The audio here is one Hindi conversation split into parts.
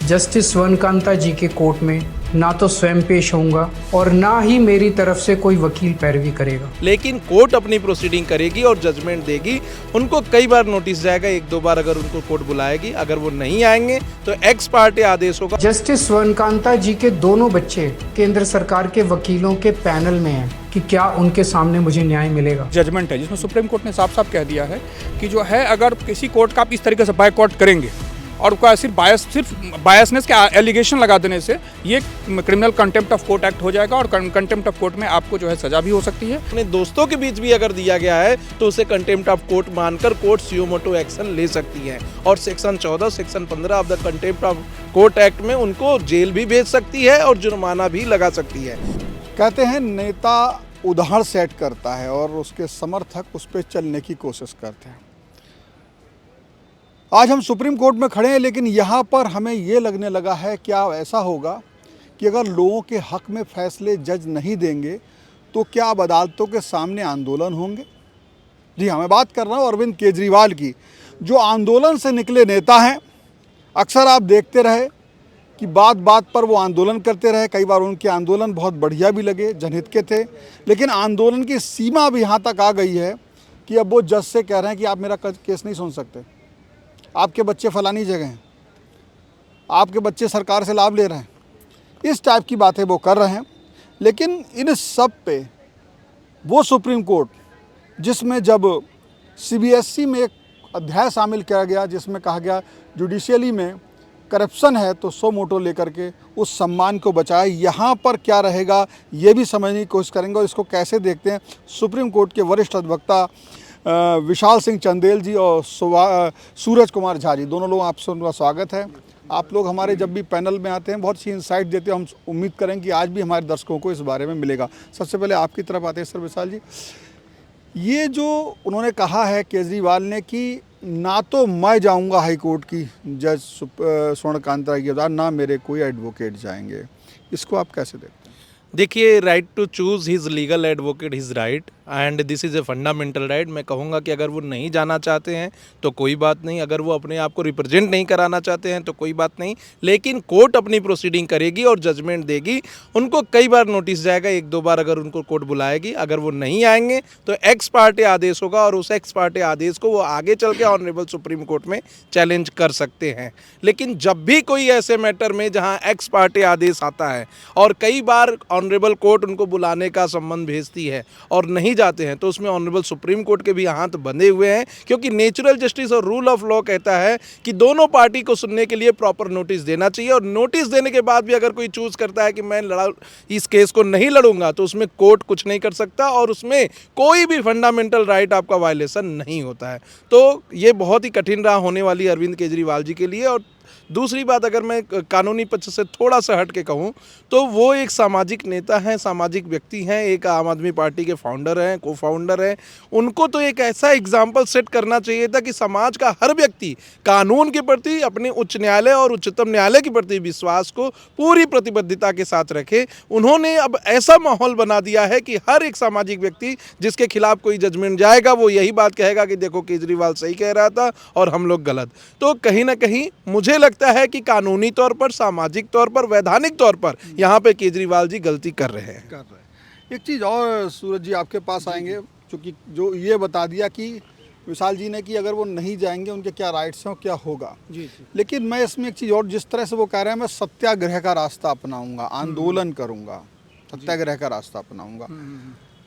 जस्टिस स्वर्णकांता जी के कोर्ट में ना तो स्वयं पेश होऊंगा और ना ही मेरी तरफ से कोई वकील पैरवी करेगा। लेकिन कोर्ट अपनी प्रोसीडिंग करेगी और जजमेंट देगी। उनको कई बार नोटिस जाएगा, एक दो बार अगर उनको कोर्ट बुलाएगी। अगर वो नहीं आएंगे तो एक्स पार्टी आदेश होगा। जस्टिस स्वर्णकांता जी के दोनों बच्चे केंद्र सरकार के वकीलों के पैनल में हैं कि क्या उनके सामने मुझे न्याय मिलेगा। जजमेंट है जिसमें सुप्रीम कोर्ट ने साफ साफ कह दिया है कि जो है अगर किसी कोर्ट का आप इस तरीके से बायकॉट करेंगे और उसका सिर्फ बायसनेस के एलिगेशन लगा देने से ये criminal contempt of court act हो जाएगा और कंटेम्प्ट ऑफ कोर्ट में आपको जो है सजा भी हो सकती है। अपने दोस्तों के बीच भी अगर दिया गया है तो उसे कंटेम्प्ट ऑफ कोर्ट मानकर कोर्ट सुयो मोटो एक्शन ले सकती है और section 14 section 15 of the contempt of court act में उनको जेल भी भेज सकती है और जुर्माना भी लगा सकती है। कहते हैं नेता उदाहरण सेट करता है और उसके समर्थक उस पर चलने की कोशिश करते हैं। आज हम सुप्रीम कोर्ट में खड़े हैं, लेकिन यहाँ पर हमें ये लगने लगा है क्या ऐसा होगा कि अगर लोगों के हक में फैसले जज नहीं देंगे तो क्या अब अदालतों के सामने आंदोलन होंगे। जी हाँ, मैं बात कर रहा हूँ अरविंद केजरीवाल की, जो आंदोलन से निकले नेता हैं। अक्सर आप देखते रहे कि बात बात पर वो आंदोलन करते रहे। कई बार उनके आंदोलन बहुत बढ़िया भी लगे, जनहित के थे, लेकिन आंदोलन की सीमा भी यहाँ तक आ गई है कि अब वो जज से कह रहे हैं कि आप मेरा केस नहीं सुन सकते, आपके बच्चे फलानी जगह हैं, आपके बच्चे सरकार से लाभ ले रहे हैं। इस टाइप की बातें वो कर रहे हैं। लेकिन इन सब पे वो सुप्रीम कोर्ट जिसमें जब सीबीएसई में एक अध्याय शामिल किया गया जिसमें कहा गया जुडिशियली में करप्शन है तो सो मोटो लेकर के उस सम्मान को बचाए, यहाँ पर क्या रहेगा ये भी समझने की कोशिश करेंगे। और इसको कैसे देखते हैं सुप्रीम कोर्ट के वरिष्ठ अधिवक्ता विशाल सिंह चंदेल जी और सूरज कुमार झा जी, दोनों लोग आपसे उनका स्वागत है। आप लोग हमारे जब भी पैनल में आते हैं बहुत सी इंसाइट देते हैं, हम उम्मीद करें कि आज भी हमारे दर्शकों को इस बारे में मिलेगा। सबसे पहले आपकी तरफ आते हैं सर विशाल जी, ये जो उन्होंने कहा है केजरीवाल ने कि ना तो मैं जाऊंगा हाई कोर्ट की जज स्वर्णकांता की अदालत, ना मेरे कोई एडवोकेट जाएंगे, इसको आप कैसे देखते हैं? देखिए, right to choose his legal advocate his right and this is a fundamental right. मैं कहूँगा कि अगर वो नहीं जाना चाहते हैं तो कोई बात नहीं, अगर वो अपने आप को रिप्रेजेंट नहीं कराना चाहते हैं तो कोई बात नहीं, लेकिन कोर्ट अपनी प्रोसीडिंग करेगी और जजमेंट देगी। उनको कई बार नोटिस जाएगा, एक दो बार अगर उनको कोर्ट बुलाएगी। अगर वो नहीं आएंगे तो एक्स पार्टी आदेश होगा और उस एक्स पार्टी आदेश को वो आगे चल के ऑनरेबल सुप्रीम कोर्ट में चैलेंज कर सकते हैं। लेकिन जब भी कोई ऐसे मैटर में जहाँ एक्स पार्टी आदेश आता है और कई बार ऑनरेबल कोर्ट उनको बुलाने का संबंध भेजती है और नहीं जाते हैं तो उसमें ऑनरेबल सुप्रीम कोर्ट के भी हाथ बंधे हुए हैं, क्योंकि नेचुरल जस्टिस और रूल ऑफ लॉ कहता है कि दोनों पार्टी को सुनने के लिए प्रॉपर नोटिस देना चाहिए। और नोटिस देने के बाद भी अगर कोई चूज करता है कि मैं इस केस को नहीं लड़ूंगा तो उसमें कोर्ट कुछ नहीं कर सकता और उसमें कोई भी फंडामेंटल राइट आपका वायलेशन नहीं होता है। तो ये बहुत ही कठिन राह होने वाली अरविंद केजरीवाल जी के लिए। और दूसरी बात, अगर मैं कानूनी पक्ष से थोड़ा सा हट के कहूँ तो वो एक सामाजिक नेता हैं, सामाजिक व्यक्ति हैं, एक आम आदमी पार्टी के फाउंडर हैं, को फाउंडर हैं। उनको तो एक ऐसा एग्जाम्पल सेट करना चाहिए था कि समाज का हर व्यक्ति कानून के प्रति, अपने उच्च न्यायालय और उच्चतम न्यायालय के प्रति विश्वास को पूरी प्रतिबद्धता के साथ रखे। उन्होंने अब ऐसा माहौल बना दिया है कि हर एक सामाजिक व्यक्ति जिसके खिलाफ कोई जजमेंट जाएगा वो यही बात कहेगा कि देखो केजरीवाल सही कह रहा था और हम लोग गलत। तो कहीं ना कहीं मुझे लगता है कि कानूनी तौर पर, सामाजिक तौर पर, वैधानिक तौर पर यहाँ पे केजरीवाल जी गलती कर रहे हैं। एक चीज़ और सूरज जी आपके पास आएंगे, क्योंकि जो ये बता दिया कि विशाल जी ने कि अगर वो नहीं जाएंगे उनके क्या राइट्स हैं, क्या होगा। जी। लेकिन मैं इसमें एक चीज़ और, जिस तरह से वो कह रहे हैं मैं सत्याग्रह का रास्ता अपनाऊंगा, आंदोलन करूंगा, सत्याग्रह का रास्ता अपनाऊंगा,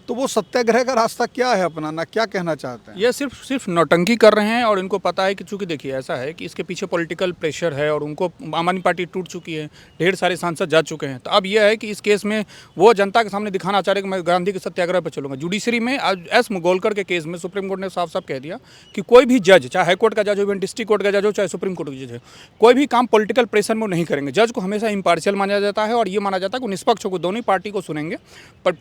तो वो सत्याग्रह का रास्ता क्या है अपनाना, क्या कहना चाहते हैं? ये सिर्फ नौटंकी कर रहे हैं और इनको पता है कि चूंकि देखिए ऐसा है कि इसके पीछे पॉलिटिकल प्रेशर है और उनको आम आदमी पार्टी टूट चुकी है, ढेर सारे सांसद जा चुके हैं। तो अब यह है कि इस केस में वो जनता के सामने दिखाना चाह रहे कि मैं गांधी के सत्याग्रह पर चलूंगा। जुडिशरी में आज एस मुगोलकर के केस में सुप्रीम कोर्ट ने साफ साफ कह दिया कि कोई भी जज, चाहे हाईकोर्ट का जज हो, डिस्ट्रिक्ट कोर्ट का जज हो, चाहे सुप्रीम कोर्ट का जज हो, कोई भी काम पॉलिटिकल प्रेशर में नहीं करेंगे। जज को हमेशा इम्पार्शियल माना जाता है और ये माना जाता है कि निष्पक्ष को दोनों पार्टी को सुनेंगे, पर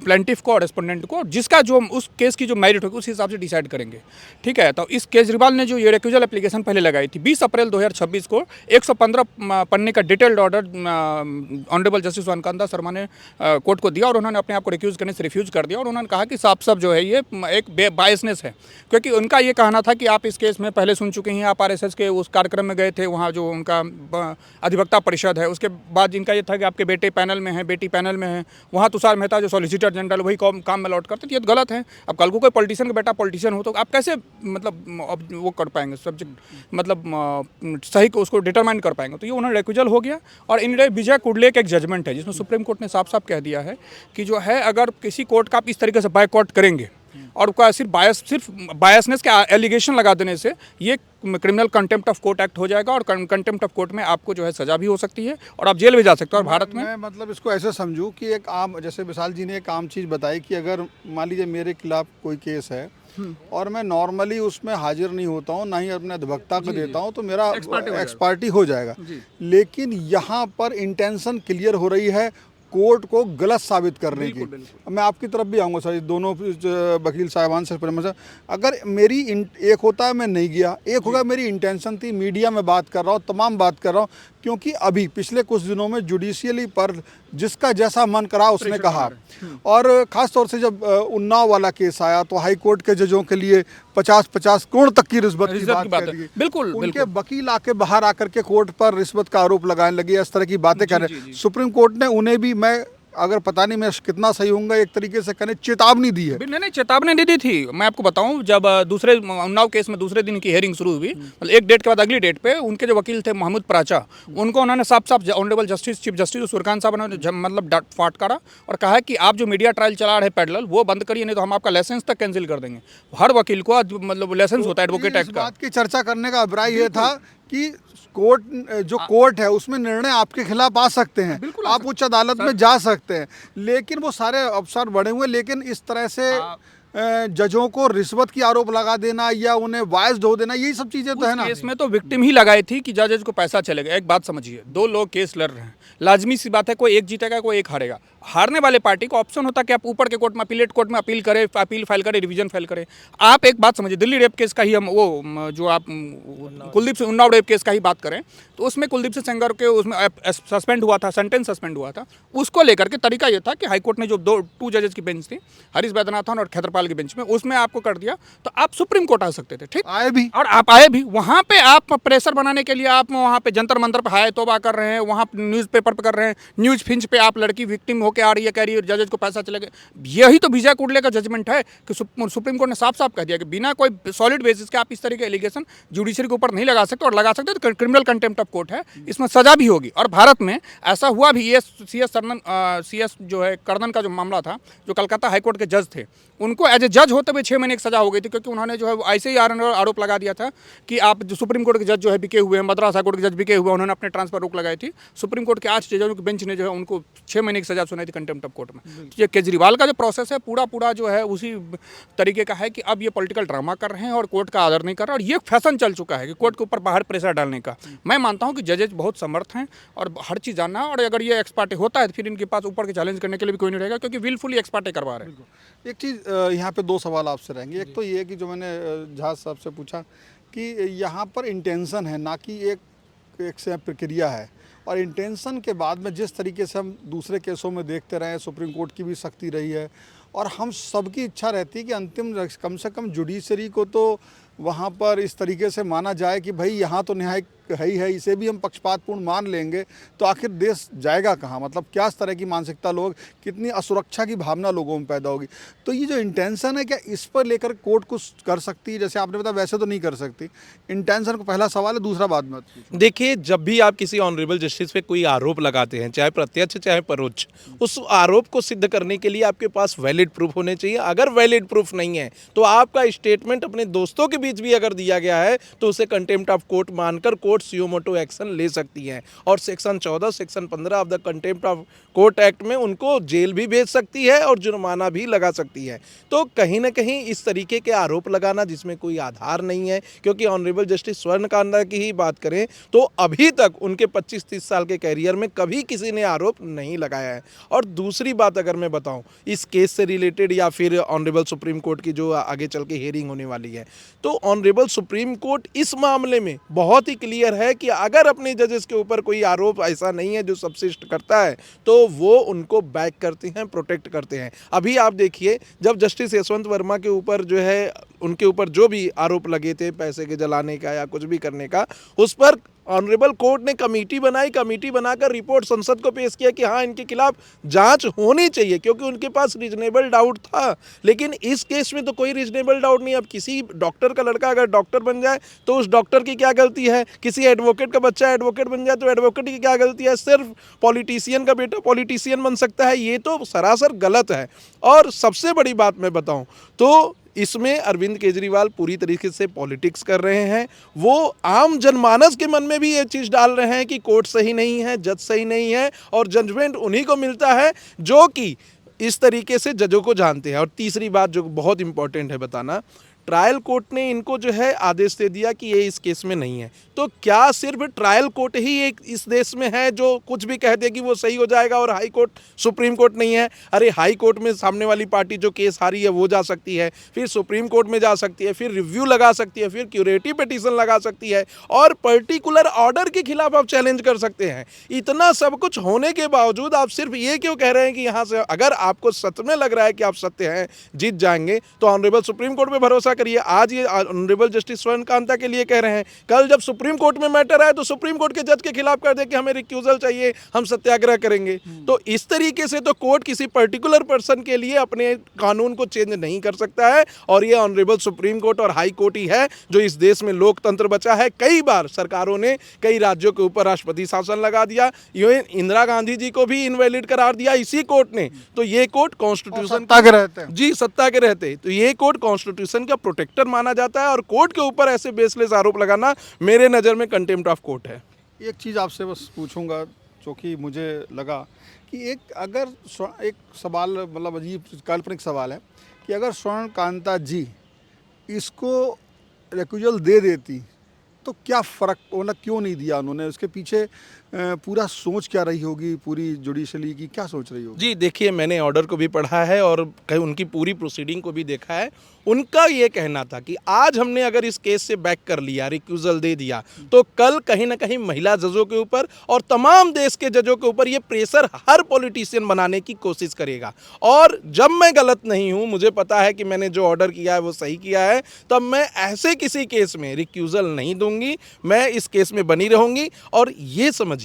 प्लेंटिफ को और रेस्पोंडेंट को, जिसका जो उस केस की जो मेरिट होगी उस हिसाब से डिसाइड करेंगे। ठीक है, तो इस केजरीवाल ने जो ये रिक्यूजल एप्लीकेशन पहले लगाई थी 20 अप्रैल 2026 को 115 पन्ने का डिटेल्ड ऑर्डर ऑनरेबल जस्टिस वनकांता शर्मा ने कोर्ट को दिया और उन्होंने अपने आप को रिक्यूज करने से रिफ्यूज कर दिया और उन्होंने कहा कि साफ साफ जो है ये एक बायसनेस है, क्योंकि उनका ये कहना था कि आप इस केस में पहले सुन चुके हैं, आप आरएसएस के उस कार्यक्रम में गए थे, वहाँ जो उनका अधिवक्ता परिषद है, उसके बाद इनका ये था कि आपके बेटे पैनल में है, बेटी पैनल में है, वहाँ तुषार मेहता जो सॉलिसिटर जनरल वही काम में लौट करते, ये तो गलत है। अब कल को कोई पॉलिटिशियन का बेटा पॉलिटिशियन हो तो आप कैसे मतलब वो कर पाएंगे सब्जेक्ट, मतलब सही को उसको डिटरमाइन कर पाएंगे। तो ये उन्होंने रिक्यूजल हो गया और इन विजय कुडले का एक जजमेंट है जिसमें सुप्रीम कोर्ट ने साफ साफ कह दिया है कि जो है अगर किसी कोर्ट का आप इस तरीके से बायकॉट करेंगे और उसका सिर्फ बायसनेस के एलिगेशन लगा देने से ये criminal contempt of court act हो जाएगा और कंटेम्प्ट ऑफ कोर्ट में आपको जो है सज़ा भी हो सकती है और आप जेल भी जा सकते हो। और भारत में मैं मतलब इसको ऐसे समझूं कि एक आम, जैसे विशाल जी ने एक आम चीज़ बताई कि अगर मान लीजिए मेरे खिलाफ कोई केस है और मैं नॉर्मली उसमें हाजिर नहीं होता हूँ, ना ही अपने अधिवक्ता को देता हूँ, तो मेरा एक्सपार्टी हो जाएगा। लेकिन यहाँ पर इंटेंशन क्लियर हो रही है कोर्ट को गलत साबित करने की। मैं आपकी तरफ भी आऊँगा सर, दोनों वकील साहिबान से परामर्श। अगर मेरी एक होता है मैं नहीं गया, एक होगा मेरी इंटेंशन थी, मीडिया में बात कर रहा हूँ, तमाम बात कर रहा हूँ, क्योंकि अभी पिछले कुछ दिनों में जुडिशियली पर जिसका जैसा मन करा उसने कहा। और ख़ास तौर से जब उन्नाव वाला केस आया तो हाई कोर्ट के जजों के लिए 50-50 करोड़ तक की रिश्वत की बात कर दी। बिल्कुल उनके वकील आके बाहर आकर के कोर्ट पर रिश्वत का आरोप लगाने लगे, इस तरह की बातें कर रहे हैं। सुप्रीम कोर्ट ने उन्हें भी, मैं अगर पता नहीं मैं कितना सही होऊंगा, एक तरीके से कहने चेतावनी दी है। नहीं, चेतावनी नहीं दी थी। मैं आपको बताऊं, जब दूसरे उन्नाव केस में दूसरे दिन की हेयरिंग शुरू हुई, मतलब एक डेट के बाद अगली डेट पे उनके जो वकील थे महमूद प्राचा, उनको उन्होंने साफ साफ honourable justice chief justice Suryakant साहब ने मतलब फटकारा और कहा कि आप जो मीडिया ट्रायल चला रहे पैरेलल वो बंद करिए, नहीं तो हम आपका लाइसेंस तक कैंसिल कर देंगे। हर वकील को मतलब लाइसेंस होता है एडवोकेट एक्ट का। बात की चर्चा करने का अभिप्राय ये था कि कोर्ट है उसमें निर्णय आपके खिलाफ आ सकते हैं, आप उच्च अदालत में जा सकते हैं, लेकिन वो सारे अवसर बढ़े हुए। लेकिन इस तरह से जजों को रिश्वत की आरोप लगा देना या उन्हें वाइस्ड हो देना, यही सब चीजें तो है ना। केस में तो विक्टिम ही लगाई थी कि जजेज को पैसा चलेगा। एक बात समझिए, दो लोग केस लड़ रहे हैं, लाजमी सी बात है कोई एक जीतेगा कोई एक हारेगा। हारने वाले पार्टी को ऑप्शन होता है कि आप ऊपर के कोर्ट में अपीलेट कोर्ट में अपील करें, अपील फाइल करें, रिवीजन फाइल करें। आप एक बात समझिए, दिल्ली रेप केस का ही हम वो जो आप कुलदीप सिंह उन्नाव रेप केस का ही बात करें तो उसमें कुलदीप सिंह सेंगर के उसमें सस्पेंड हुआ था, सेंटेंस सस्पेंड हुआ था। उसको लेकर के तरीका ये था कि हाईकोर्ट ने जो टू जजेस की बेंच थी, हरीश वैद्यनाथन और खेत्रपाल की बेंच में, उसमें आपको कर दिया तो आप सुप्रीम कोर्ट आ सकते थे। ठीक, आए भी, और आप आए भी। वहाँ पे आप प्रेशर बनाने के लिए आप वहाँ पे जंतर मंतर पे हाय तोबा कर रहे हैं, वहाँ न्यूज़पेपर पे कर रहे हैं, न्यूज़ फिंच पे आप लड़की विक्टिम होकर आ रही है, कह रही है जजेज को पैसा चलेगा। यही तो विजय कुडले का जजमेंट है कि सुप्रीम कोर्ट ने साफ साफ कह दिया कि बिना कोई सॉलिड बेसिस के आप इस तरह के एलिगेशन जुडिशरी के ऊपर नहीं लगा सकते, और लगा सकते तो क्रिमिनल कंटेम्प्ट ऑफ कोर्ट है, इसमें सजा भी होगी। और भारत में ऐसा हुआ भी। ये CS जो है कर्दन का जो मामला था, जो कलकत्ता हाईकोर्ट के जज थे, उनको एज ए जज होते हुए 6 महीने की सजा हो गई थी, क्योंकि उन्होंने जो है ऐसे ही आरोप लगा दिया था कि आप जो सुप्रीम कोर्ट के जज जो है बिके हुए हैं, मद्रास हाईकोर्ट के जज बिके हुए, उन्होंने अपने ट्रांसफर रोक लगाई थी। सुप्रीम कोर्ट के 8 जजों की बेंच ने जो है उनको 6 महीने की सजा सुनाई थी कंटेम्प्ट ऑफ कोर्ट में। ये केजरीवाल का जो प्रोसेस है पूरा जो है उसी तरीके का है कि अब ये पॉलिटिकल ड्रामा कर रहे हैं और कोर्ट का आदर नहीं कर रहे, और ये फैशन चल चुका है कि कोर्ट के ऊपर बाहर प्रेशर डालने का। मैं मानता हूँ कि जजेज बहुत समर्थ हैं और हर चीज़ जानना है, और अगर ये एक्सपर्ट होता है तो फिर इनके पास ऊपर के चैलेंज करने के लिए भी कोई नहीं रहेगा, क्योंकि विलफुली एक्सपर्ट करवा रहे हैं। एक चीज़ यहाँ पे 2 सवाल आपसे रहेंगे। एक तो ये है कि जो मैंने जहाज साहब से पूछा कि यहाँ पर इंटेंशन है ना कि एक से प्रक्रिया है, और इंटेंशन के बाद में जिस तरीके से हम दूसरे केसों में देखते रहे हैं, सुप्रीम कोर्ट की भी सख्ती रही है, और हम सबकी इच्छा रहती है कि अंतिम कम से कम जुडिशरी को तो वहाँ पर इस तरीके से माना जाए कि भाई यहाँ तो न्याय है ही है, इसे भी हम पक्षपातपूर्ण मान लेंगे तो आखिर देश जाएगा कहाँ। मतलब क्या इस तरह की मानसिकता लोग, कितनी असुरक्षा की भावना लोगों में पैदा होगी। तो ये जो इंटेंशन है, क्या इस पर लेकर कोर्ट कुछ कर सकती है? जैसे आपने बताया वैसे तो नहीं कर सकती, इंटेंशन को पहला सवाल है। दूसरा बाद में देखिए, जब भी आप किसी ऑनरेबल जस्टिस पे कोई आरोप लगाते हैं, चाहे प्रत्यक्ष चाहे परोक्ष, उस आरोप को सिद्ध करने के लिए आपके पास वैलिड प्रूफ होने चाहिए। अगर वैलिड प्रूफ नहीं है तो आपका स्टेटमेंट अपने दोस्तों के बीच भी अगर दिया गया है तो उसे कंटेम्प्ट ऑफ कोर्ट मानकर कोर्ट कोर्ट सुयो मोटो एक्शन ले सकती है और section 14, section 15 of the contempt of court act में उनको जेल भी भेज सकती है और जुर्माना भी लगा सकती है। तो कहीं ना कहीं इस तरीके के आरोप लगाना जिसमें कोई आधार नहीं है, क्योंकि ऑनरेबल जस्टिस स्वर्णकांता की ही बात करें तो अभी तक उनके 25-30 साल के कैरियर में कभी किसी ने आरोप नहीं लगाया है। और दूसरी बात अगर मैं बताऊं इस केस से रिलेटेड या फिर ऑनरेबल सुप्रीम कोर्ट की जो आगे चल के हियरिंग होने वाली है, तो ऑनरेबल सुप्रीम कोर्ट इस मामले में बहुत ही क्लियर है कि अगर अपने जजेस के ऊपर कोई आरोप ऐसा नहीं है जो सबसिस्ट करता है तो वो उनको बैक करते हैं, प्रोटेक्ट करते हैं। अभी आप देखिए जब जस्टिस यशवंत वर्मा के ऊपर जो है उनके ऊपर जो भी आरोप लगे थे पैसे के जलाने का या कुछ भी करने का, उस पर ऑनरेबल कोर्ट ने कमेटी बनाई, कमेटी बनाकर रिपोर्ट संसद को पेश किया कि हाँ इनके खिलाफ जांच होनी चाहिए क्योंकि उनके पास रीजनेबल डाउट था। लेकिन इस केस में तो कोई रीजनेबल डाउट नहीं। अब किसी डॉक्टर का लड़का अगर डॉक्टर बन जाए तो उस डॉक्टर की क्या गलती है, किसी एडवोकेट का बच्चा एडवोकेट बन जाए तो एडवोकेट की क्या गलती है, सिर्फ पॉलिटिशियन का बेटा पॉलिटिशियन बन सकता है, ये तो सरासर गलत है। और सबसे बड़ी बात मैं बताऊं तो इसमें अरविंद केजरीवाल पूरी तरीके से पॉलिटिक्स कर रहे हैं। वो आम जनमानस के मन में भी ये चीज़ डाल रहे हैं कि कोर्ट सही नहीं है, जज सही नहीं है और जजमेंट उन्हीं को मिलता है जो कि इस तरीके से जजों को जानते हैं। और तीसरी बात जो बहुत इंपॉर्टेंट है बताना, ट्रायल कोर्ट ने इनको जो है आदेश दे दिया कि ये इस केस में नहीं है। तो क्या सिर्फ ट्रायल कोर्ट ही एक इस देश में है जो कुछ भी कह दे कि वो सही हो जाएगा और हाई कोर्ट सुप्रीम कोर्ट नहीं है? अरे हाई कोर्ट में सामने वाली पार्टी जो केस हारी है वो जा सकती है, फिर सुप्रीम कोर्ट में जा सकती है, फिर रिव्यू लगा सकती है, फिर क्यूरेटिव पिटीशन लगा सकती है और पर्टिकुलर ऑर्डर के खिलाफ आप चैलेंज कर सकते हैं। इतना सब कुछ होने के बावजूद आप सिर्फ ये क्यों कह रहे हैं कि यहाँ से अगर आपको सच में लग रहा है कि आप सत्य हैं, जीत जाएंगे, तो ऑनरेबल सुप्रीम कोर्ट में भरोसा करिए। आज ये ऑनरेबल जस्टिस स्वर्णकांता के लिए कह रहे हैं, कल जब सुप्रीम कोर्ट में मैटर आए तो सुप्रीम कोर्ट के जज के खिलाफ कर दे कि हमें रिक्यूजल चाहिए, हम सत्याग्रह करेंगे। तो इस तरीके से तो कोर्ट किसी पर्टिकुलर पर्सन के लिए अपने कानून को चेंज नहीं कर सकता है। और ये ऑनरेबल सुप्रीम कोर्ट और हाई कोर्ट ही है जो इस देश में लोकतंत्र बचा है। कई बार सरकारों ने कई राज्यों के ऊपर राष्ट्रपति शासन लगा दिया, इंदिरा गांधी जी को भी इनवैलिड करार दिया इसी कोर्ट ने। तो ये कोर्ट कॉन्स्टिट्यूशन सत्ता के रहते हैं। जी, सत्ता के रहते, तो ये कोर्ट कॉन्स्टिट्यूशन का प्रोटेक्टर माना जाता है और कोर्ट के ऊपर ऐसे बेसलेस आरोप लगाना मेरे नज़र में कंटेम्प्ट ऑफ कोर्ट है। एक चीज़ आपसे बस पूछूंगा जो कि मुझे लगा कि एक सवाल मतलब अजीब काल्पनिक सवाल है कि अगर स्वर्णकांता जी इसको रेक्यूजल दे देती तो क्या फ़र्क, मतलब क्यों नहीं दिया उन्होंने? उसके पीछे पूरा सोच क्या रही होगी, पूरी जुडिशली की क्या सोच रही होगी? जी देखिए, मैंने ऑर्डर को भी पढ़ा है और उनकी पूरी प्रोसीडिंग को भी देखा है। उनका ये कहना था कि आज हमने अगर इस केस से बैक कर लिया, रिक्यूजल दे दिया, तो कल कहीं ना कहीं महिला जजों के ऊपर और तमाम देश के जजों के ऊपर ये प्रेशर हर पॉलिटिशियन बनाने की कोशिश करेगा। और जब मैं गलत नहीं हूँ, मुझे पता है कि मैंने जो ऑर्डर किया है वो सही किया है, तब मैं ऐसे किसी केस में रिक्यूजल नहीं दूंगी, मैं इस केस में बनी रहूंगी। और ये समझिए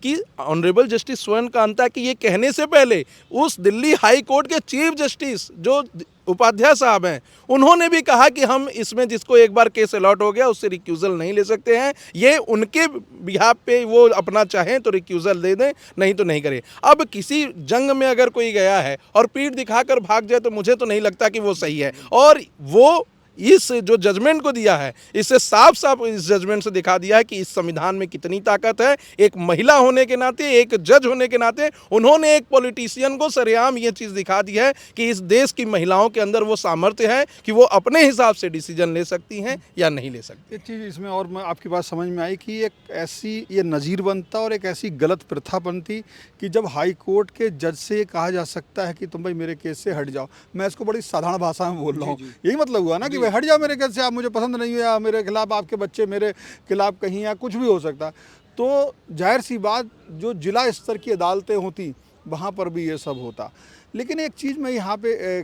कि ऑनरेबल जस्टिस स्वर्णकांता के ये कहने से पहले उस दिल्ली हाई कोर्ट के चीफ जस्टिस जो उपाध्याय साहब हैं, उन्होंने भी कहा कि हम इसमें जिसको एक बार केस अलॉट हो गया उससे रिक्यूजल नहीं ले सकते हैं। ये उनके बिहाफ पे वो अपना चाहें तो रिक्यूजल दे दें, नहीं तो नहीं करें। अब किसी जंग में अगर कोई गया है और पीठ दिखाकर भाग जाए तो मुझे तो नहीं लगता कि वो सही है। और वो इस जो जजमेंट को दिया है, इससे साफ साफ इस जजमेंट से दिखा दिया है कि इस संविधान में कितनी ताकत है। एक महिला होने के नाते, एक जज होने के नाते उन्होंने एक पॉलिटिशियन को सरेआम ये चीज़ दिखा दी है कि इस देश की महिलाओं के अंदर वो सामर्थ्य है कि वो अपने हिसाब से डिसीजन ले सकती हैं या नहीं ले सकती। एक चीज़ इसमें और मैं आपकी बात समझ में आई कि एक ऐसी ये नज़ीर बनता और एक ऐसी गलत प्रथा बनती कि जब हाई कोर्ट के जज से ये कहा जा सकता है कि तुम भाई मेरे केस से हट जाओ। मैं इसको बड़ी साधारण भाषा में बोल रहा हूँ, यही मतलब हुआ ना कि हट जाओ मेरे केस से, आप मुझे पसंद नहीं हो या मेरे खिलाफ आपके बच्चे मेरे खिलाफ कहीं या कुछ भी हो सकता। तो जाहिर सी बात जो जिला स्तर की अदालतें होती वहाँ पर भी ये सब होता। लेकिन एक चीज़ मैं यहाँ पे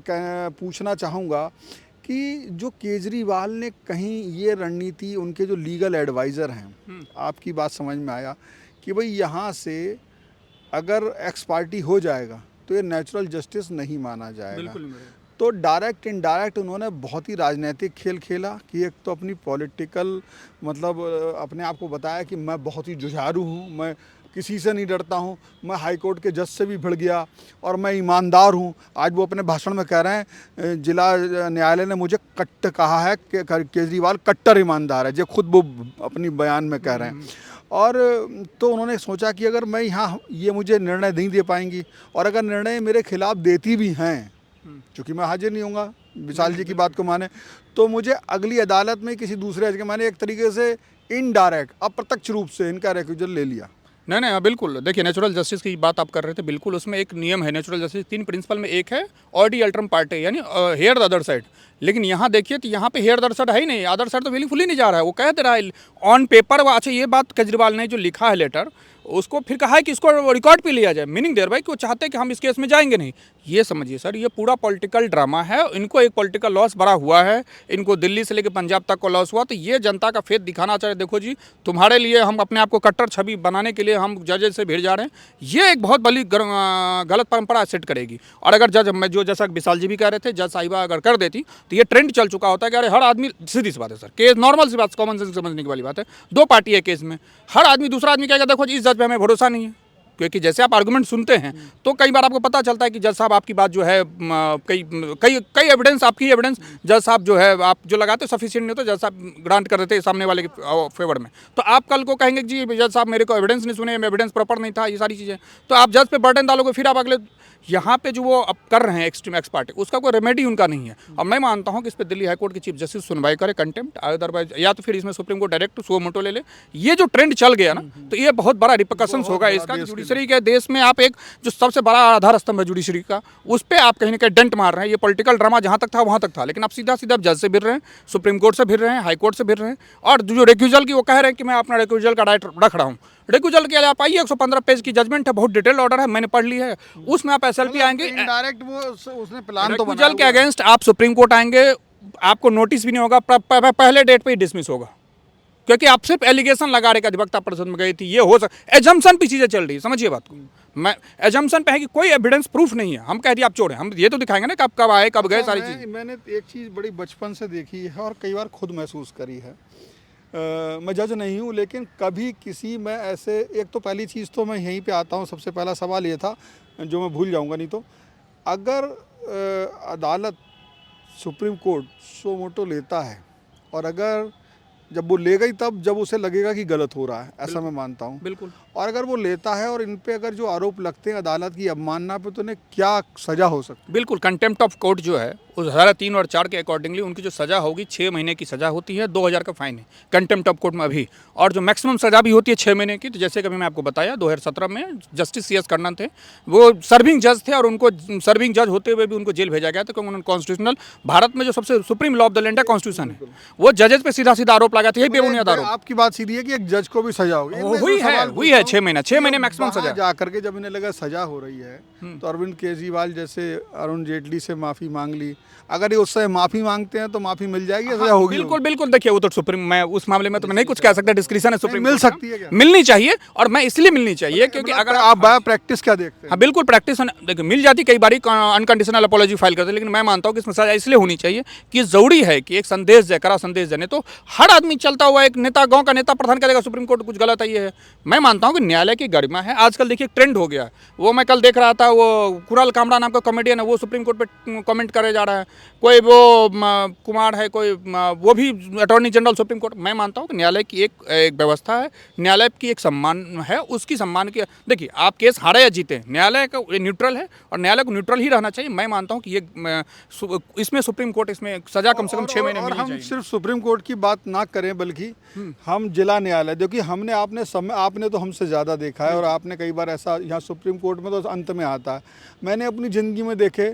पूछना चाहूँगा कि जो केजरीवाल ने कहीं ये रणनीति, उनके जो लीगल एडवाइज़र हैं, आपकी बात समझ में आया कि भाई यहाँ से अगर एक्स पार्टी हो जाएगा तो ये नेचुरल जस्टिस नहीं माना जाएगा। बिल्कुल। तो डायरेक्ट इनडायरेक्ट उन्होंने बहुत ही राजनीतिक खेल खेला कि एक तो अपनी पॉलिटिकल मतलब अपने आप को बताया कि मैं बहुत ही जुझारू हूँ, मैं किसी से नहीं डरता हूँ, मैं हाई कोर्ट के जज से भी भिड़ गया और मैं ईमानदार हूँ। आज वो अपने भाषण में कह रहे हैं जिला न्यायालय ने मुझे कट्ट कहा है कि केजरीवाल कट्टर ईमानदार है, जो खुद वो अपनी बयान में कह रहे हैं। और तो उन्होंने सोचा कि अगर मैं यहाँ ये मुझे निर्णय नहीं दे पाएंगी और अगर निर्णय मेरे खिलाफ देती भी हैं, क्योंकि मैं हाजिर नहीं होऊंगा विशाल जी की बात को माने, तो मुझे अगली अदालत में किसी दूसरे जगह, मैंने एक तरीके से इनडायरेक्ट अप्रत्यक्ष रूप से इनका रेक्यूजल ले लिया। नहीं, बिल्कुल। देखिए, नेचुरल जस्टिस की बात आप कर रहे थे, बिल्कुल उसमें एक नियम है नेचुरल जस्टिस, 3 प्रिंसिपल में एक है ऑडी अल्टरम पार्टे, यानी हेयर द अदर साइड। लेकिन यहाँ देखिए तो यहाँ पे हेयर द अदर साइड है ही नहीं, अदर साइड तो मीनिंगफुल नहीं जा रहा है। वो कह दे रहा है ऑन पेपर। अच्छा, ये बात केजरीवाल ने जो लिखा है लेटर, उसको फिर कहा है कि इसको रिकॉर्ड पे लिया जाए, मीनिंग देर भाई कि वो चाहते हैं कि हम इस केस में जाएंगे नहीं। ये समझिए सर, ये पूरा पॉलिटिकल ड्रामा है। इनको एक पॉलिटिकल लॉस बड़ा हुआ है, इनको दिल्ली से लेकर पंजाब तक को लॉस हुआ। तो ये जनता का फेथ दिखाना चाहिए, देखो जी तुम्हारे लिए हम अपने आप को कट्टर छवि बनाने के लिए हम जजेस से भिड़ जा रहे हैं। ये एक बहुत बड़ी गलत परंपरा सेट करेगी। और अगर जज में जो जैसा विशाल जी भी कह रहे थे, जज साहिबा अगर कर देती तो ये ट्रेंड चल चुका होता है कि अरे हर आदमी, सीधी सी बात है सर, केस नॉर्मल सी बात, कॉमन सेंस समझने की वाली बात है, 2 पार्टी है केस में, हर आदमी दूसरा आदमी कहेगा देखो जी इस जज पे हमें भरोसा नहीं है। क्योंकि जैसे आप आर्गुमेंट सुनते हैं तो कई बार आपको पता चलता है कि जज साहब आपकी बात जो है कई एविडेंस, आपकी एविडेंस जज साहब जो है आप जो लगाते सफिशिएंट नहीं होता, जज साहब ग्रांट कर देते सामने वाले के फेवर में। तो आप कल को कहेंगे जी जज साहब मेरे को एविडेंस नहीं सुने, एविडेंस प्रॉपर नहीं था, ये सारी चीज़ें, तो आप जज पे बर्डन डालोगे। फिर आप अगले यहाँ पे जो वो अब कर रहे हैं एक्सट्रीम एक्स पार्टी, उसका कोई रेमेडी उनका नहीं है। अब मैं मानता हूँ कि इस पर दिल्ली हाईकोर्ट की चीफ जस्टिस सुनवाई करे, कंटेम्प्ट, अदरवाइज या तो फिर इसमें सुप्रीम कोर्ट डायरेक्ट सो मोटो ले ले। ये जो ट्रेंड चल गया ना, तो ये बहुत बड़ा रिपरकशंस होगा इसका। जुडिशरी के देश में आप एक जो सबसे बड़ा आधार स्तंभ है जुडिशरी का, उस पर आप कहीं ना कहीं डेंट मार रहे हैं। ये पॉलिटिकल ड्रामा जहाँ तक था वहाँ तक था, लेकिन आप सीधा सीधा जज से भिड़ रहे हैं, सुप्रीम कोर्ट से भिड़ रहे हैं, हाई कोर्ट से भिड़ रहे हैं। और जो रेक्यूजल की वो कह रहे हैं कि मैं अपना रेक्यूजल का राइट रख रहा हूँ। रेक्यूजल के लिए आप आइए, 115 पेज की जजमेंट है, बहुत डिटेल ऑर्डर है, मैंने पढ़ ली है। उसमें आप एसएलपी आएंगे, डायरेक्ट वो उसने प्लान तो रेक्यूजल के अगेंस्ट आप सुप्रीम कोर्ट आएंगे, आपको नोटिस भी नहीं होगा, पहले डेट पे ही डिसमिस होगा, क्योंकि आप सिर्फ एलिगेशन लगा रहे, अधिवक्ता परिषद में गई थी, ये हो सकता, एजम्पशन पे चीज़ें चल रही है, समझिए बात को। मैं एजम्पशन पे है कि कोई एविडेंस प्रूफ नहीं है, हम कह दिए आप चोर हैं, हम ये तो दिखाएंगे ना कब आए कब गए, सारी चीज़। मैंने एक चीज़ बड़ी बचपन से देखी है और कई बार खुद महसूस करी है। मैं जज नहीं हूँ, लेकिन कभी किसी में ऐसे, एक तो पहली चीज़ तो मैं यहीं पे आता हूँ, सबसे पहला सवाल ये था जो मैं भूल जाऊँगा नहीं तो, अगर अदालत सुप्रीम कोर्ट सो मोटो लेता है और अगर जब वो ले गई तब जब उसे लगेगा कि गलत हो रहा है, ऐसा मैं मानता हूँ। बिल्कुल। और अगर वो लेता है और इन पे अगर जो आरोप लगते हैं अदालत की अवमानना पे, तो उन्हें क्या सज़ा हो सकती है? बिल्कुल, कंटेम्प्ट ऑफ कोर्ट जो है उस धारा 3 और 4 के अकॉर्डिंगली उनकी जो सज़ा होगी 6 महीने की सज़ा होती है, 2000 का फाइन है कंटेम्प्ट ऑफ कोर्ट में अभी। और जो मैक्सिमम सज़ा भी होती है 6 महीने की, तो जैसे कि अभी मैं आपको बताया 2017 में जस्टिस CS कन्ना थे, वो सर्विंग जज थे और उनको सर्विंग जज होते हुए भी उनको जेल भेजा गया था, क्योंकि उन्होंने कॉन्स्टिट्यूशनल, भारत में जो सबसे supreme law of the land है कॉन्स्टिट्यूशन है, वो जजेस पे सीधा सीधा आरोप लगाते हैं, बेबुनियाद आरोप। आपकी बात सीधी है कि एक जज को भी सजा होगी, हुई है 6 महीने मैक्सिमम सजा। जा करके जब इन्हें लगा सजा हो रही है, तो अरविंद केजरीवाल जैसे अरुण जेटली से माफ़ी मांग ली, अगर ये उससे माफ़ी मांगते हैं तो माफ़ी मिल जाएगी या सजा होगी? बिल्कुल बिल्कुल। देखिए वो तो सुप्रीम, मैं उस मामले में तो मैं नहीं कुछ कह सकता, डिस्क्रिप्शन है सुप्रीम। मिल सकती है क्या? मिलनी चाहिए, और मैं इसलिए मिलनी चाहिए क्योंकि अगर आप बाय प्रैक्टिस क्या देखते हैं? हाँ बिल्कुल, प्रैक्टिस देखिए मिल जाती, कई बार अनकंडीशनल अपॉलॉजी फाइल करते हैं, लेकिन मैं मानता हूँ कि इसमें सजा इसलिए होनी चाहिए कि ज़रूरी है कि एक संदेश जाए, कड़ा संदेश देने। तो हर आदमी चलता हुआ एक नेता, गाँव का नेता प्रधान करेगा सुप्रीम कोर्ट कुछ गलत है, ये है। मैं मानता हूँ कि न्यायालय की गरिमा है। आजकल देखिए ट्रेंड हो गया है, वो मैं कल देख रहा था, वो कुणाल कामरा नाम का कॉमेडियन है, वो सुप्रीम कोर्ट पे कमेंट करे जा रहा है, कोई वो कुमार है, कोई वो भी अटॉर्नी जनरल सुप्रीम कोर्ट। मैं मानता हूँ कि न्यायालय की एक व्यवस्था है, न्यायालय की एक सम्मान है, उसकी सम्मान की। देखिए आप केस हारे या जीते, न्यायालय का न्यूट्रल है और न्यायालय को न्यूट्रल ही रहना चाहिए। मैं मानता हूँ कि ये इसमें सुप्रीम कोर्ट इसमें सजा कम से कम 6 महीने मिलनी चाहिए। हम सिर्फ सुप्रीम कोर्ट की बात ना करें, बल्कि हम जिला न्यायालय, क्योंकि हमने आपने तो हमसे ज़्यादा देखा है और आपने कई बार ऐसा, यहाँ सुप्रीम कोर्ट में तो अंत में आता है, मैंने अपनी ज़िंदगी में देखे,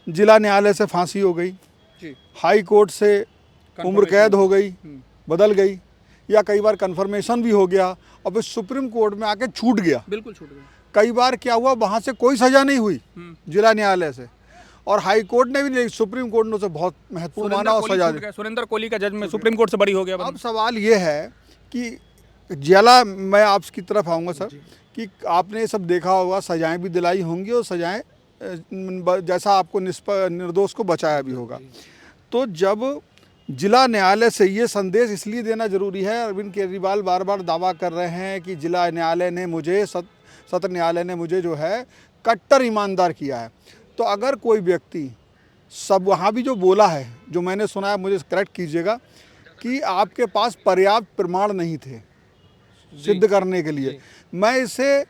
जिला न्यायालय से फांसी हो गई, हाई कोर्ट से उम्र कैद हो गई, बदल गई, या कई बार कन्फर्मेशन भी हो गया और फिर सुप्रीम कोर्ट में आके छूट गया। बिल्कुल छूट गया। कई बार क्या हुआ, वहाँ से कोई सज़ा नहीं हुई जिला न्यायालय से, और हाई कोर्ट ने भी नहीं, सुप्रीम कोर्ट ने उसे बहुत महत्वपूर्ण माना और सजा दी। सुरेंद्र कोहली का जजमेंट सुप्रीम कोर्ट से बड़ी हो गया। अब सवाल ये है कि जिला, मैं आपकी तरफ आऊँगा सर, कि आपने ये सब देखा होगा, सजाएं भी दिलाई होंगी और सजाएं जैसा आपको निर्दोष को बचाया भी होगा। तो जब जिला न्यायालय से ये संदेश इसलिए देना जरूरी है, अरविंद केजरीवाल बार बार दावा कर रहे हैं कि जिला न्यायालय ने मुझे सत्र न्यायालय ने मुझे जो है कट्टर ईमानदार किया है। तो अगर कोई व्यक्ति सब वहाँ भी जो बोला है, जो मैंने सुना है, मुझे करेक्ट कीजिएगा, कि आपके पास पर्याप्त प्रमाण नहीं थे सिद्ध करने के लिए, मैं इसे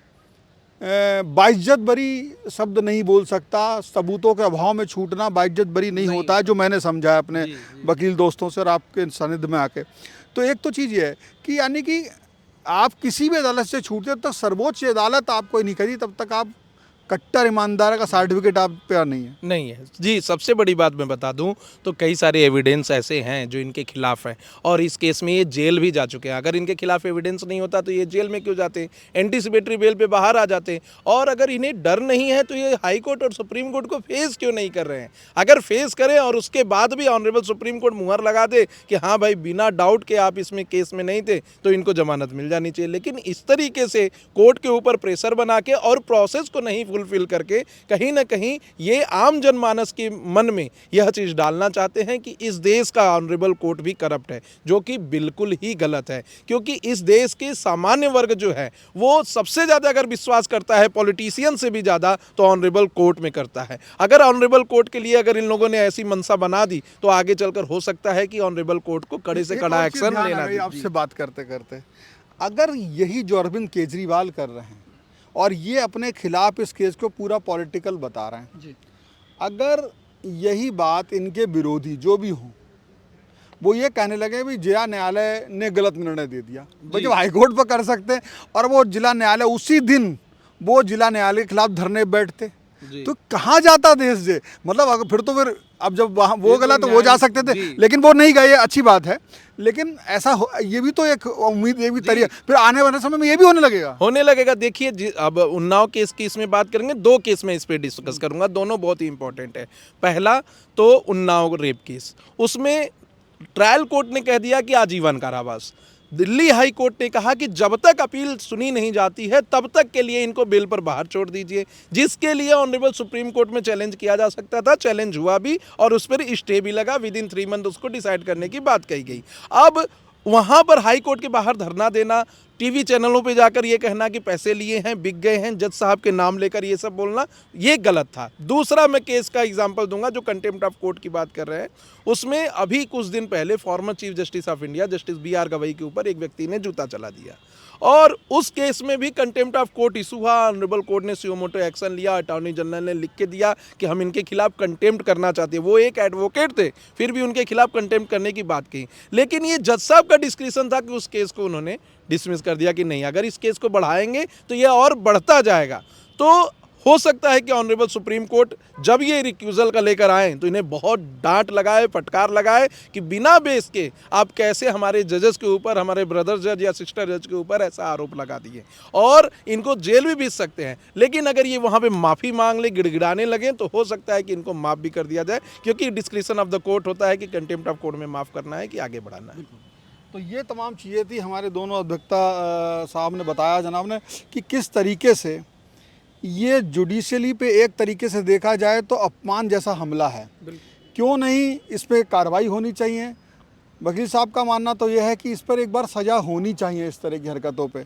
बाइज्जत बरी शब्द नहीं बोल सकता। सबूतों के अभाव में छूटना बाइज्जत बरी नहीं होता है, जो मैंने समझा है अपने वकील दोस्तों से और आपके सानिध्य में आके। तो एक तो चीज़ ये है कि यानी कि आप किसी भी अदालत से छूटते तब तक सर्वोच्च अदालत आपको नहीं करी, तब तक आप कट्टर ईमानदार का सर्टिफिकेट आप पे नहीं है। जी, सबसे बड़ी बात मैं बता दूं तो कई सारे एविडेंस ऐसे हैं जो इनके खिलाफ हैं और इस केस में ये जेल भी जा चुके हैं। अगर इनके खिलाफ एविडेंस नहीं होता तो ये जेल में क्यों जाते, एंटीसिपेटरी बेल पे बाहर आ जाते। और अगर इन्हें डर नहीं है तो ये हाई कोर्ट और सुप्रीम कोर्ट को फेस क्यों नहीं कर रहे हैं। अगर फेस करें और उसके बाद भी ऑनरेबल सुप्रीम कोर्ट मुहर लगा दे कि हाँ भाई बिना डाउट के आप इसमें केस में नहीं थे, तो इनको जमानत मिल जानी चाहिए। लेकिन इस तरीके से कोर्ट के ऊपर प्रेशर बना के और प्रोसेस को नहीं फुलफिल करके कहीं ना कहीं ये आम जनमानस के मन में यह चीज डालना चाहते हैं कि इस देश का ऑनरेबल कोर्ट भी करप्ट है, जो कि बिल्कुल ही गलत है। क्योंकि इस देश के सामान्य वर्ग जो है वो सबसे ज्यादा अगर विश्वास करता है पॉलिटिशियन से भी ज्यादा तो ऑनरेबल कोर्ट में करता है। अगर ऑनरेबल कोर्ट के लिए अगर इन लोगों ने ऐसी मनसा बना दी तो आगे चलकर हो सकता है कि ऑनरेबल कोर्ट को कड़े से कड़ा एक्शन लेना चाहिए। आपसे बात करते करते, अगर यही जो अरविंद केजरीवाल कर रहे हैं और ये अपने खिलाफ इस केस को पूरा पॉलिटिकल बता रहे हैं, अगर यही बात इनके विरोधी जो भी हों वो ये कहने लगे भी जिला न्यायालय ने गलत निर्णय दे दिया, भाई जब हाईकोर्ट पर कर सकते हैं और वो जिला न्यायालय उसी दिन वो जिला न्यायालय के खिलाफ धरने बैठते, तो कहाँ जाता देश जे। मतलब अगर फिर तो फिर अब जब वहाँ वो गलत तो वो जा सकते थे, लेकिन वो नहीं गए, अच्छी बात है। लेकिन ऐसा ये भी तो एक उम्मीद, ये भी तरीका, फिर आने वाले समय में ये भी होने लगेगा। देखिए अब उन्नाव केस की इसमें बात करेंगे, दो केस में इस पे डिस्कस करूंगा, दोनों बहुत ही इंपॉर्टेंट है। पहला तो उन्नाव रेप केस, उसमें ट्रायल कोर्ट ने कह दिया कि आजीवन कारावास। दिल्ली हाई कोर्ट ने कहा कि जब तक अपील सुनी नहीं जाती है तब तक के लिए इनको बेल पर बाहर छोड़ दीजिए, जिसके लिए ऑनरेबल सुप्रीम कोर्ट में चैलेंज किया जा सकता था। चैलेंज हुआ भी और उस पर स्टे भी लगा, विद इन 3 मंथ उसको डिसाइड करने की बात कही गई। अब वहाँ पर हाई कोर्ट के बाहर धरना देना, टीवी चैनलों पे जाकर ये कहना कि पैसे लिए हैं, बिक गए हैं, जज साहब के नाम लेकर ये सब बोलना, ये गलत था। दूसरा मैं केस का एग्जांपल दूंगा जो कंटेम्प्ट ऑफ कोर्ट की बात कर रहे हैं, उसमें अभी कुछ दिन पहले former chief justice of India justice BR Gavai के ऊपर एक व्यक्ति ने जूता चला दिया और उस केस में भी कंटेम्प्ट ऑफ कोर्ट इशू हुआ। ऑनरेबल कोर्ट ने सुओ मोटो एक्शन लिया, अटॉर्नी जनरल ने लिख के दिया कि हम इनके खिलाफ कंटेम्प्ट करना चाहते हैं। वो एक एडवोकेट थे, फिर भी उनके खिलाफ कंटेम्प्ट करने की बात की। लेकिन ये जज साहब का डिस्क्रिप्शन था कि उस केस को उन्होंने डिसमिस कर दिया कि नहीं, अगर इस केस को बढ़ाएंगे तो ये और बढ़ता जाएगा। तो हो सकता है कि ऑनरेबल सुप्रीम कोर्ट जब ये रिक्यूजल का लेकर आए तो इन्हें बहुत डांट लगाए, फटकार लगाए कि बिना बेस के आप कैसे हमारे जजेस के ऊपर, हमारे ब्रदर जज या सिस्टर जज के ऊपर ऐसा आरोप लगा दिए, और इनको जेल भी भेज सकते हैं। लेकिन अगर ये वहाँ पे माफ़ी मांग ले, गिड़गिड़ाने लगे, तो हो सकता है कि इनको माफ़ भी कर दिया जाए, क्योंकि डिस्क्रिप्शन ऑफ द कोर्ट होता है कि कंटेम्प्ट ऑफ कोर्ट में माफ़ करना है कि आगे बढ़ाना है। तो ये तमाम चीज़ें थी, हमारे दोनों अधिवक्ता साहब ने बताया, जनाब ने, कि किस तरीके से ये जुडिशली पे एक तरीके से देखा जाए तो अपमान जैसा हमला है। क्यों नहीं इस पर कार्रवाई होनी चाहिए। वकील साहब का मानना तो यह है कि इस पर एक बार सज़ा होनी चाहिए इस तरह की हरकतों पे।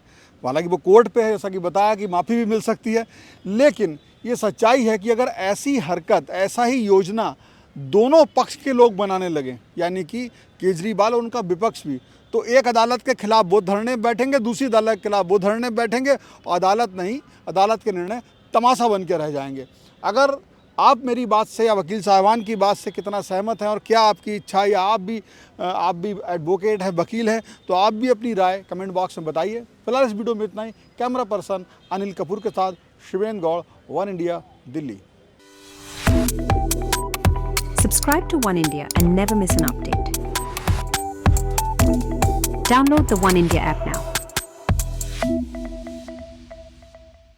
हालांकि वो कोर्ट पे है, जैसा कि बताया कि माफ़ी भी मिल सकती है, लेकिन ये सच्चाई है कि अगर ऐसी हरकत, ऐसा ही योजना दोनों पक्ष के लोग बनाने लगे, यानी कि केजरीवाल और उनका विपक्ष भी, तो एक अदालत के खिलाफ वो धरने बैठेंगे, दूसरी अदालत के खिलाफ वो धरने बैठेंगे, और अदालत नहीं, अदालत के निर्णय तमाशा बन के रह जाएंगे। अगर आप मेरी बात से या वकील साहबान की बात से कितना सहमत हैं और क्या आपकी इच्छा, या आप भी एडवोकेट हैं, वकील हैं, तो आप भी अपनी राय कमेंट बॉक्स में बताइए। फिलहाल इस वीडियो में इतना ही। कैमरा पर्सन अनिल कपूर के साथ Shiven Gaur, One India, Delhi. Subscribe to One India and never miss an update. Download the One India app now.